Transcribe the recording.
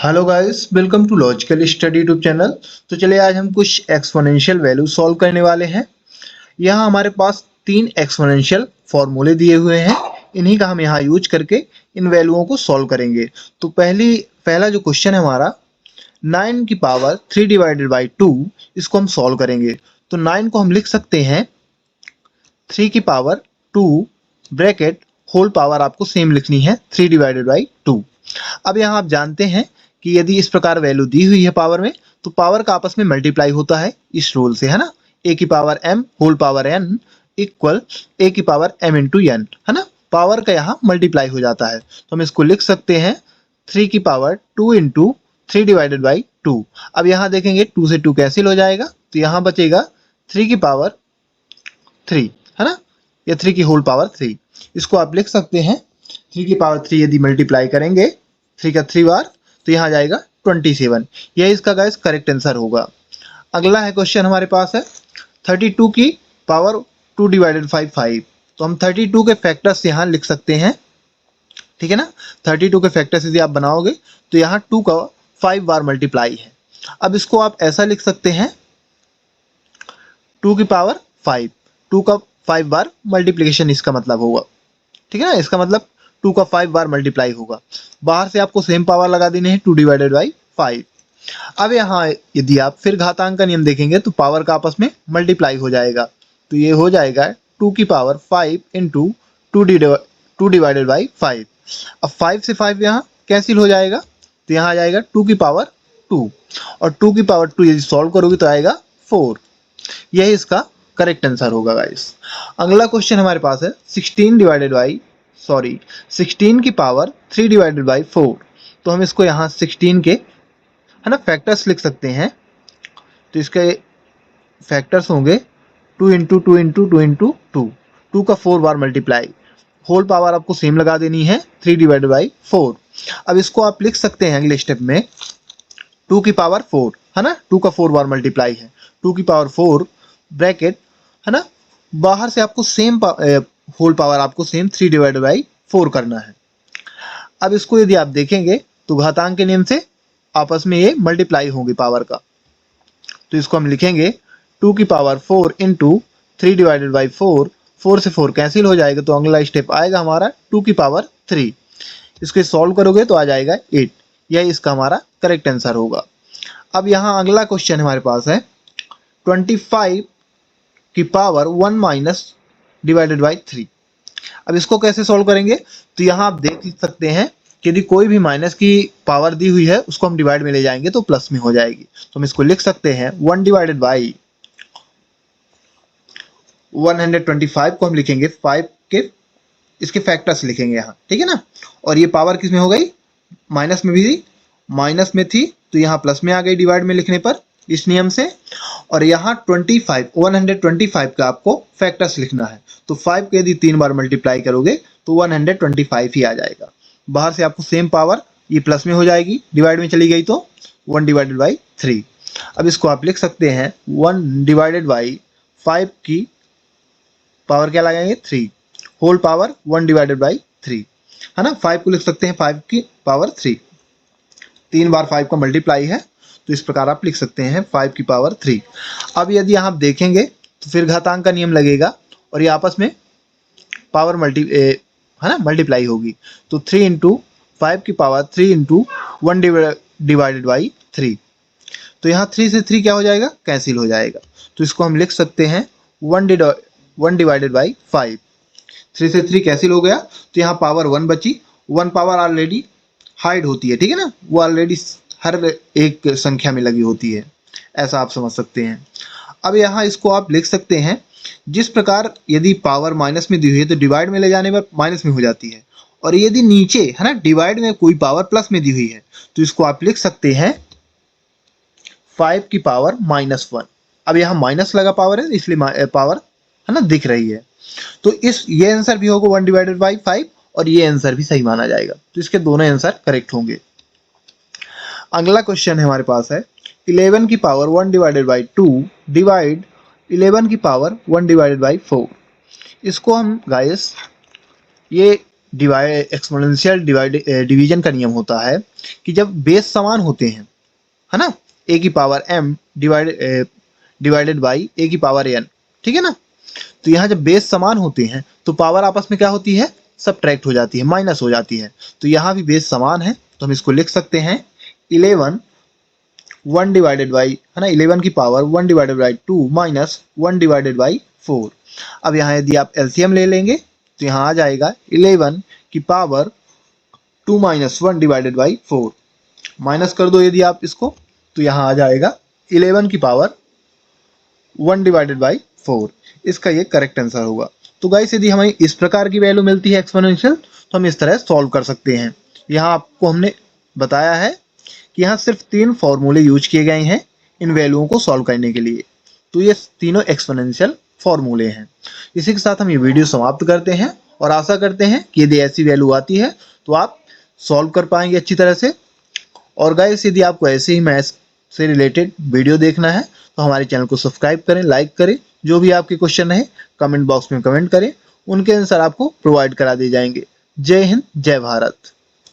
Hello guys, welcome to logical study YouTube channel. तो चलिए आज हम कुछ एक्सपोनेंशियल वैल्यू सॉल्व करने वाले हैं। यहाँ हमारे पास तीन एक्सपोनेंशियल फॉर्मूले दिए हुए हैं। इन्हीं का हम यहाँ यूज करके इन वैल्यूओं को सॉल्व करेंगे। तो पहला जो क्वेश्चन है हमारा 9 की पावर 3 डिवाइडेड बाई 2, इसको हम सॉल्व करेंगे। तो 9 को हम लिख सकते हैं 3 की पावर 2 ब्रैकेट होल पावर आपको सेम लिखनी है 3 डिवाइडेड बाई 2। अब यहाँ आप जानते हैं कि यदि इस प्रकार वैल्यू दी हुई है पावर में, तो पावर का आपस में मल्टीप्लाई होता है इस रूल से, है ना। ए की power m whole power n equal A की पावर m इंटू n, है ना। पावर का यहाँ मल्टीप्लाई हो जाता है, तो हम इसको लिख सकते हैं 3 की पावर 2 इंटू 3 डिवाइडेड बाई 2। अब यहाँ देखेंगे 2 से 2 कैंसिल हो जाएगा, तो यहाँ बचेगा 3 की पावर 3, है ना, या 3 की होल पावर 3। इसको आप लिख सकते हैं 3 की पावर 3 यदि मल्टीप्लाई करेंगे 3 का 3 बार, तो यहाँ जाएगा 27। यह इसका गाइस करेक्ट आंसर होगा। अगला है क्वेश्चन हमारे पास है 32 की पावर 2 डिवाइडेड बाई 5। तो हम 32 के फैक्टर्स यहाँ लिख सकते हैं, ठीक है ना। 32 के फैक्टर्स यदि आप बनाओगे तो यहाँ 2 का 5 बार मल्टीप्लाई है। अब इसको आप ऐसा लिख सकते हैं 2 की पावर 5, 2 का 5 बार मल्टीप्लिकेशन इसका मतलब होगा, ठीक है ना। इसका मतलब 2 का 5 बार मल्टीप्लाई होगा। बाहर से आपको सेम पावर लगा देने हैं 2 डिवाइडेड बाई 5। अब यहाँ यदि आप फिर घातांक का नियम देखेंगे तो पावर का आपस में मल्टीप्लाई हो जाएगा, तो ये हो जाएगा 2 की पावर 5 इंटू 2 डिवाइडेड बाई 5। अब 5 से 5 यहाँ कैंसिल हो जाएगा, तो यहाँ आ जाएगा 2 की पावर 2, और 2 की पावर 2 यदि सॉल्व करोगे तो आएगा 4। यही इसका करेक्ट आंसर होगा गाइस। अगला क्वेश्चन हमारे पास है 16 की पावर 3 डिवाइडेड बाई 4। तो हम इसको यहाँ 16 के, है ना, फैक्टर्स लिख सकते हैं। तो इसके फैक्टर्स होंगे 2 इंटू 2 इंटू 2 इंटू 2, 2 का 4 बार मल्टीप्लाई, होल पावर आपको सेम लगा देनी है 3 डिवाइडेड बाई 4। अब इसको आप लिख सकते हैं अगले स्टेप में 2 की पावर 4, है ना, 2 का 4 बार मल्टीप्लाई है 2 की पावर 4 ब्रैकेट, है ना। बाहर से आपको सेम होल पावर आपको सेम 3 डिवाइडेड बाई 4 करना है। अब इसको यदि आप देखेंगे तो घातांक के नियम से आपस में ये मल्टीप्लाई होंगे पावर का, तो इसको हम लिखेंगे 2 की पावर 4 इंटू 3 डिवाइडेड बाई 4। 4 से 4 कैंसिल हो जाएगा, तो अगला स्टेप आएगा हमारा 2 की पावर 3। इसको सॉल्व करोगे तो आ जाएगा 8। यह इसका हमारा करेक्ट आंसर होगा। अब यहाँ अगला क्वेश्चन हमारे पास है 25 की पावर 1 माइनस डिवाइडेड बाई 3। अब इसको कैसे सॉल्व करेंगे, तो यहाँ आप देख सकते हैं कि यदि कोई भी माइनस की पावर दी हुई है उसको हम डिवाइड में ले जाएंगे तो प्लस में हो जाएगी। तो हम इसको लिख सकते हैं 1 डिवाइडेड बाई 125 को हम लिखेंगे 5 के, इसके फैक्टर्स लिखेंगे यहाँ, ठीक है ना। और ये पावर किस में हो गई, माइनस में भी थी, माइनस में थी तो यहाँ प्लस में आ गई डिवाइड में लिखने पर इस नियम से। और यहाँ 125 का आपको फैक्टर्स लिखना है, तो 5 के यदि 3 बार मल्टीप्लाई करोगे तो 125 ही आ जाएगा। बाहर से आपको सेम पावर ये प्लस में हो जाएगी, डिवाइड में चली गई तो 1 डिवाइडेड बाई 3। अब इसको आप लिख सकते हैं 1 डिवाइडेड बाई 5 की पावर क्या लगाएंगे 3, होल पावर 1 डिवाइडेड बाई 3, है ना। 5 को लिख सकते हैं 5 की पावर 3, 3 बार 5 का मल्टीप्लाई है, तो इस प्रकार आप लिख सकते हैं 5 की पावर 3। अब यदि आप देखेंगे तो फिर घातांक का नियम लगेगा और ये आपस में पावर है ना मल्टीप्लाई होगी, तो 3 इंटू 5 की पावर 3 इंटू 1 डिवाइडेड बाई 3। तो यहाँ 3 से 3 क्या हो जाएगा, कैंसिल हो जाएगा, तो इसको हम लिख सकते हैं 1 डिवाइडेड बाई 5। 3 से 3 कैंसिल हो गया, तो यहाँ पावर 1 बची। 1 पावर ऑलरेडी हाइड होती है, ठीक है ना, वो ऑलरेडी हर एक संख्या में लगी होती है, ऐसा आप समझ सकते हैं। अब यहाँ इसको आप लिख सकते हैं जिस प्रकार यदि पावर माइनस में दी हुई है तो डिवाइड में ले जाने पर माइनस में हो जाती है, और यदि नीचे, है ना, डिवाइड में कोई पावर प्लस में दी हुई है तो इसको आप लिख सकते हैं 5 की पावर -1। अब यहाँ माइनस लगा पावर है इसलिए पावर, है ना, दिख रही है, तो ये आंसर भी होगा 1 डिवाइडेड बाई 5 और ये आंसर भी सही माना जाएगा, तो इसके दोनों आंसर करेक्ट होंगे। अगला क्वेश्चन है हमारे पास है 11 की पावर 1 डिवाइडेड बाई 2 डिवाइड 11 की पावर 1 डिवाइडेड बाई 4। इसको हम गाइस ये एक्सपोनेंशियल डिवीजन का नियम होता है कि जब बेस समान होते हैं, है ना, a की power m divided by a की पावर n, ठीक है ना। तो यहाँ जब बेस समान होते हैं तो पावर आपस में क्या होती है, सबट्रैक्ट हो जाती है, माइनस हो जाती है। तो यहाँ भी बेस समान है तो हम इसको लिख सकते हैं 11 1 डिवाइडेड बाई, है ना, 11 की power 1 divided by 2 minus 1 divided by 4। अब यहाँ यदि आप एलसीएम ले लेंगे तो यहाँ आ जाएगा 11 की power 2 minus 1 divided by 4। Minus कर दो यदि आप इसको तो यहाँ आ जाएगा 11 की पावर 1 डिवाइडेड बाई 4। इसका ये करेक्ट आंसर होगा। तो गाइस यदि हमें इस प्रकार की वैल्यू मिलती है एक्सपोनेंशियल तो हम इस तरह सॉल्व कर सकते हैं। यहाँ आपको हमने बताया है कि यहाँ सिर्फ 3 फॉर्मूले यूज किए गए हैं इन वैल्यूओं को सॉल्व करने के लिए। तो ये तीनों एक्सपोनेंशियल फॉर्मूले हैं। इसी के साथ हम ये वीडियो समाप्त करते हैं और आशा करते हैं कि यदि ऐसी वैल्यू आती है तो आप सॉल्व कर पाएंगे अच्छी तरह से। और गाइस यदि आपको ऐसे ही मैथ्स से रिलेटेड वीडियो देखना है तो हमारे चैनल को सब्सक्राइब करें, लाइक करें, जो भी आपके क्वेश्चन है कमेंट बॉक्स में कमेंट करें, उनके आंसर आपको प्रोवाइड करा दिए जाएंगे। जय हिंद, जय भारत।